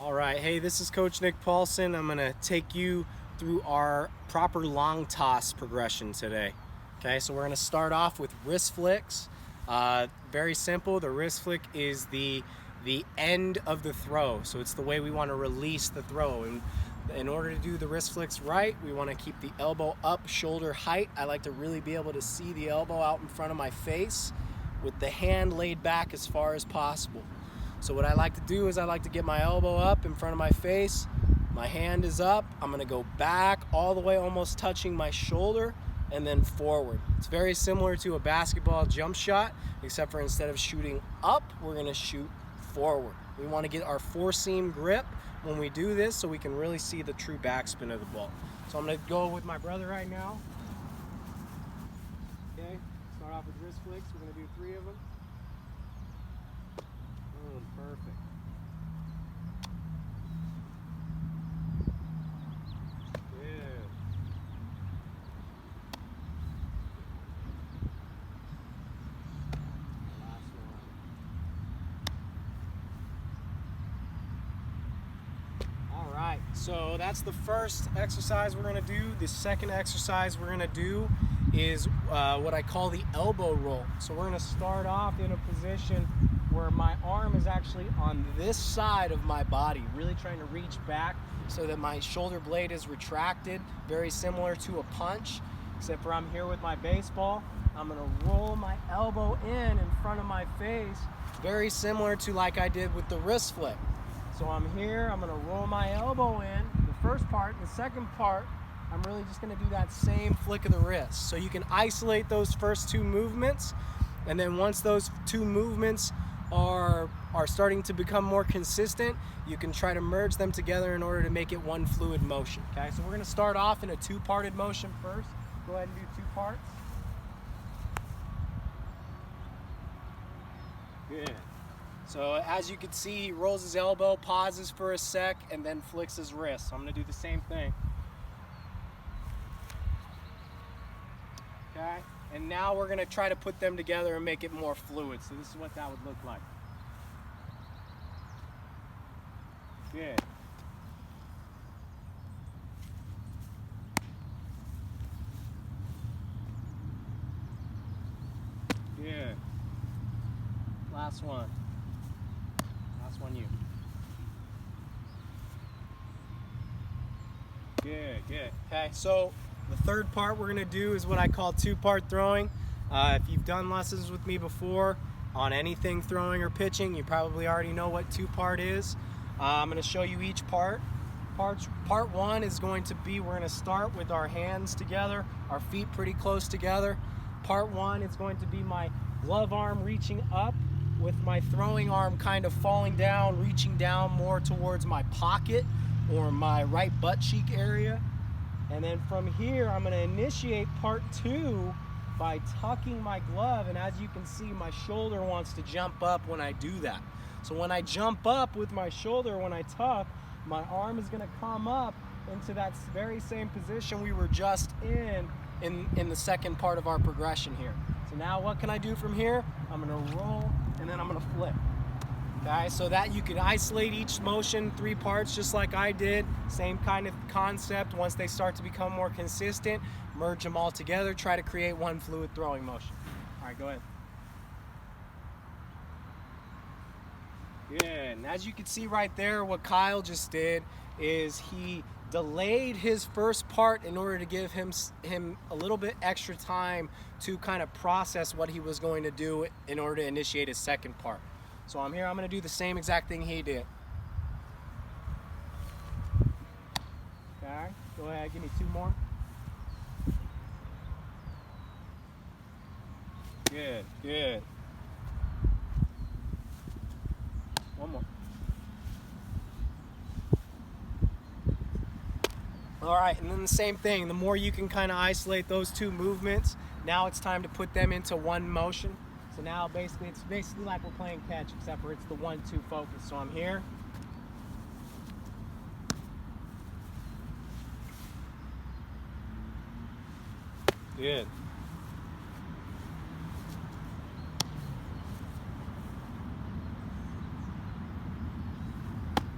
All right, hey, this is Coach Nick Paulson. I'm gonna take you through our proper long toss progression today. Okay, so we're gonna start off with wrist flicks. Very simple. The wrist flick is the end of the throw, so it's the way we want to release the throw. And in order to do the wrist flicks right, we want to keep the elbow up, shoulder height. I like to really be able to see the elbow out in front of my face with the hand laid back as far as possible. So what I like to do is I like to get my elbow up in front of my face. My hand is up. I'm going to go back all the way, almost touching my shoulder, and then forward. It's very similar to a basketball jump shot, except for instead of shooting up, we're going to shoot forward. We want to get our four seam grip when we do this so we can really see the true backspin of the ball. So I'm going to go with my brother right now. Okay, start off with wrist flicks. We're going to do 3 of them. Boom, perfect. Good. Last one. All right, so that's the first exercise we're going to do. The second exercise we're going to do is what I call the elbow roll. So we're going to start off in a position where my arm is actually on this side of my body, really trying to reach back so that my shoulder blade is retracted, very similar to a punch, except for I'm here with my baseball. I'm going to roll my elbow in front of my face, very similar to like I did with the wrist flick. So I'm here, I'm going to roll my elbow in, the first part. The second part, I'm really just going to do that same flick of the wrist. So you can isolate those first 2 movements, and then once those 2 movements are starting to become more consistent, you can try to merge them together in order to make it one fluid motion. Okay, so we're going to start off in a 2-parted motion first. Go ahead and do 2 parts. Good. So as you can see, he rolls his elbow, pauses for a sec, and then flicks his wrist. So I'm going to do the same thing. Okay, and now we're going to try to put them together and make it more fluid. So this is what that would look like. Good. Good. Last one. Last one, you. Good, good. Okay, so the third part we're going to do is what I call 2-part throwing. If you've done lessons with me before on anything throwing or pitching, you probably already know what 2-part is. I'm going to show you each part. Part 1 is going to be, we're going to start with our hands together, our feet pretty close together. Part 1 is going to be my glove arm reaching up with my throwing arm kind of falling down, reaching down more towards my pocket or my right butt cheek area. And then from here, I'm going to initiate part 2 by tucking my glove. And as you can see, my shoulder wants to jump up when I do that. So when I jump up with my shoulder, when I tuck, my arm is going to come up into that very same position we were just in the second part of our progression here. So now what can I do from here? I'm going to roll, and then I'm going to flip. Okay, so that you can isolate each motion, 3 parts, just like I did. Same kind of concept. Once they start to become more consistent, merge them all together, try to create one fluid throwing motion. All right, go ahead. Good, and as you can see right there, what Kyle just did is he delayed his first part in order to give him a little bit extra time to kind of process what he was going to do in order to initiate his second part. So I'm here, I'm going to do the same exact thing he did. Okay, go ahead, give me 2 more. Good, good. 1 more. All right, and then the same thing. The more you can kind of isolate those 2 movements, now it's time to put them into one motion. So now basically, it's basically like we're playing catch, except for it's the 1-2 focus. So I'm here. Good.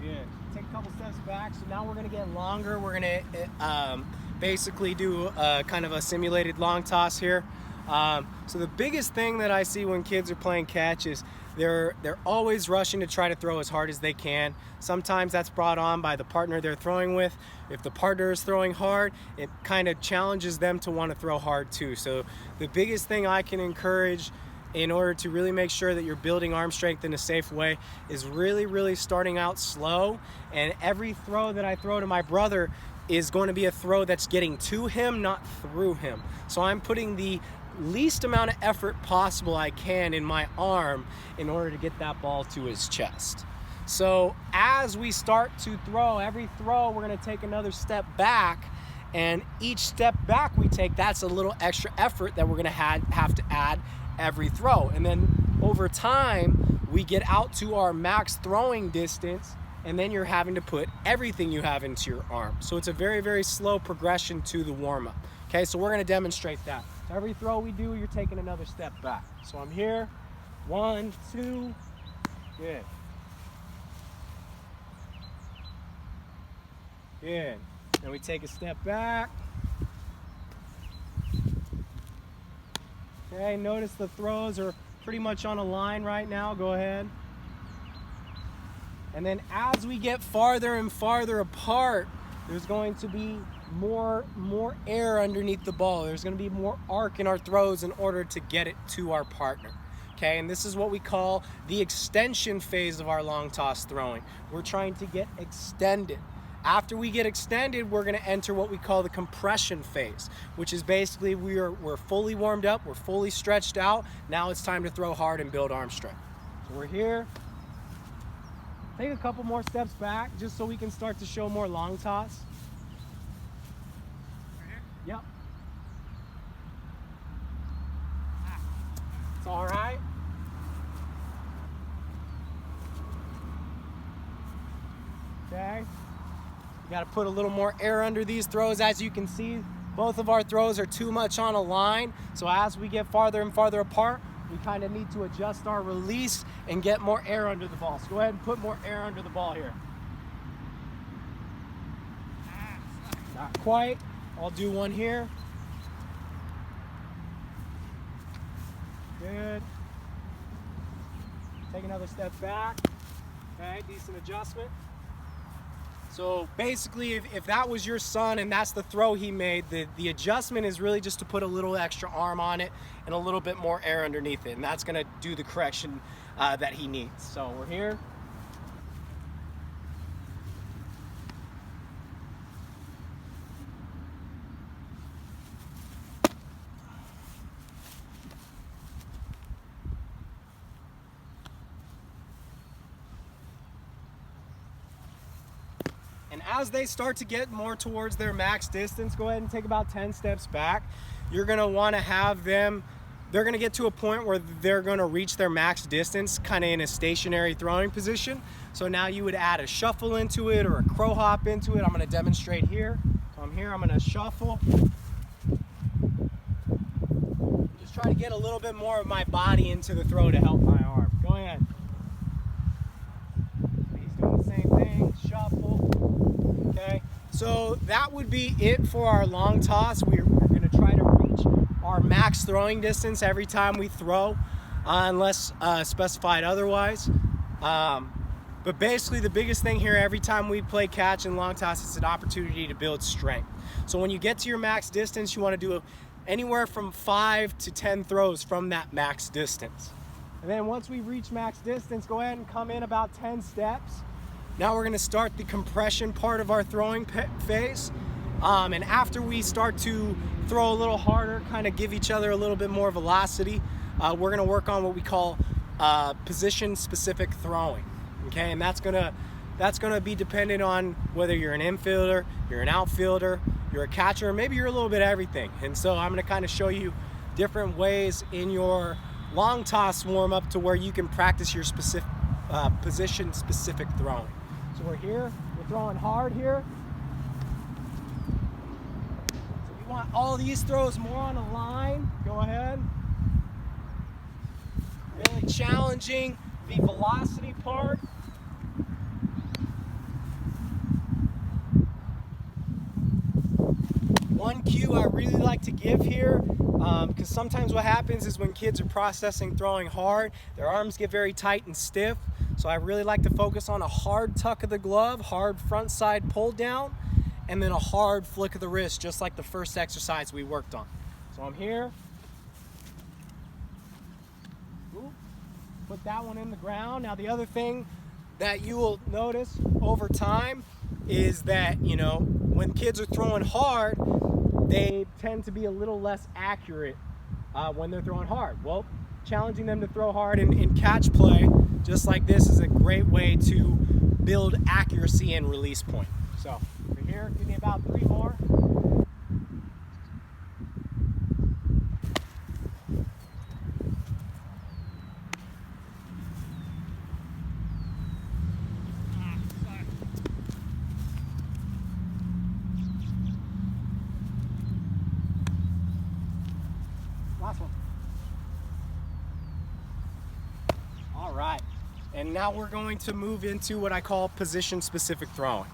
Good. Take a couple steps back. So now we're gonna get longer. We're gonna basically do kind of a simulated long toss here. So the biggest thing that I see when kids are playing catch is they're always rushing to try to throw as hard as they can. Sometimes that's brought on by the partner they're throwing with. If the partner is throwing hard, it kind of challenges them to want to throw hard too. So the biggest thing I can encourage in order to really make sure that you're building arm strength in a safe way is really starting out slow. And every throw that I throw to my brother is going to be a throw that's getting to him, not through him. So I'm putting the least amount of effort possible I can in my arm in order to get that ball to his chest. So as we start to throw, every throw we're going to take another step back, and each step back we take, that's a little extra effort that we're going to have to add every throw. And then over time we get out to our max throwing distance, and then you're having to put everything you have into your arm. So it's a very slow progression to the warm-up. Okay, so we're going to demonstrate that. So every throw we do, you're taking another step back. So I'm here, 1, 2, good. Good. Then we take a step back. Okay, notice the throws are pretty much on a line right now. Go ahead. And then as we get farther and farther apart, there's going to be more air underneath the ball. There's going to be more arc in our throws in order to get it to our partner. Okay, and this is what we call the extension phase of our long toss throwing. We're trying to get extended. After we get extended, we're going to enter what we call the compression phase, which is basically we're fully warmed up, we're fully stretched out. Now it's time to throw hard and build arm strength. So we're here. Take a couple more steps back just so we can start to show more long toss. Right here? Yep. It's all right. Okay. You got to put a little more air under these throws. As you can see, both of our throws are too much on a line. So as we get farther and farther apart, we kind of need to adjust our release and get more air under the ball. So go ahead and put more air under the ball here. Not quite. I'll do one here. Good. Take another step back. Okay, decent adjustment. So basically, if that was your son and that's the throw he made, the adjustment is really just to put a little extra arm on it and a little bit more air underneath it. And that's going to do the correction that he needs. So we're here. And as they start to get more towards their max distance, go ahead and take about 10 steps back. You're going to want to have them, they're going to get to a point where they're going to reach their max distance kind of in a stationary throwing position. So now you would add a shuffle into it or a crow hop into it. I'm going to demonstrate here. So I'm here, I'm going to shuffle. Just try to get a little bit more of my body into the throw to help my arm. Go ahead. He's doing the same thing, shuffle. Okay, so that would be it for our long toss. We're going to try to reach our max throwing distance every time we throw, unless specified otherwise. But basically the biggest thing here, every time we play catch and long toss, it's an opportunity to build strength. So when you get to your max distance, you want to do anywhere from 5 to 10 throws from that max distance. And then once we reach max distance, go ahead and come in about 10 steps. Now we're going to start the compression part of our throwing phase. And after we start to throw a little harder, kind of give each other a little bit more velocity, we're going to work on what we call position-specific throwing. Okay, and that's gonna be dependent on whether you're an infielder, you're an outfielder, you're a catcher, or maybe you're a little bit of everything. And so I'm going to kind of show you different ways in your long toss warm-up to where you can practice your specific position-specific throwing. So we're here, we're throwing hard here. So if you want all these throws more on a line, go ahead. Really challenging the velocity part. cue I really like to give here, because sometimes what happens is when kids are processing throwing hard, their arms get very tight and stiff. So I really like to focus on a hard tuck of the glove, hard front side pull down, and then a hard flick of the wrist, just like the first exercise we worked on. So I'm here. Ooh, put that one in the ground. Now the other thing that you will notice over time is that, you know, when kids are throwing hard, they tend to be a little less accurate when they're throwing hard. Well, challenging them to throw hard in catch play, just like this, is a great way to build accuracy and release point. So, over here, give me about 3 more. Last one. All right, and now we're going to move into what I call position-specific throwing.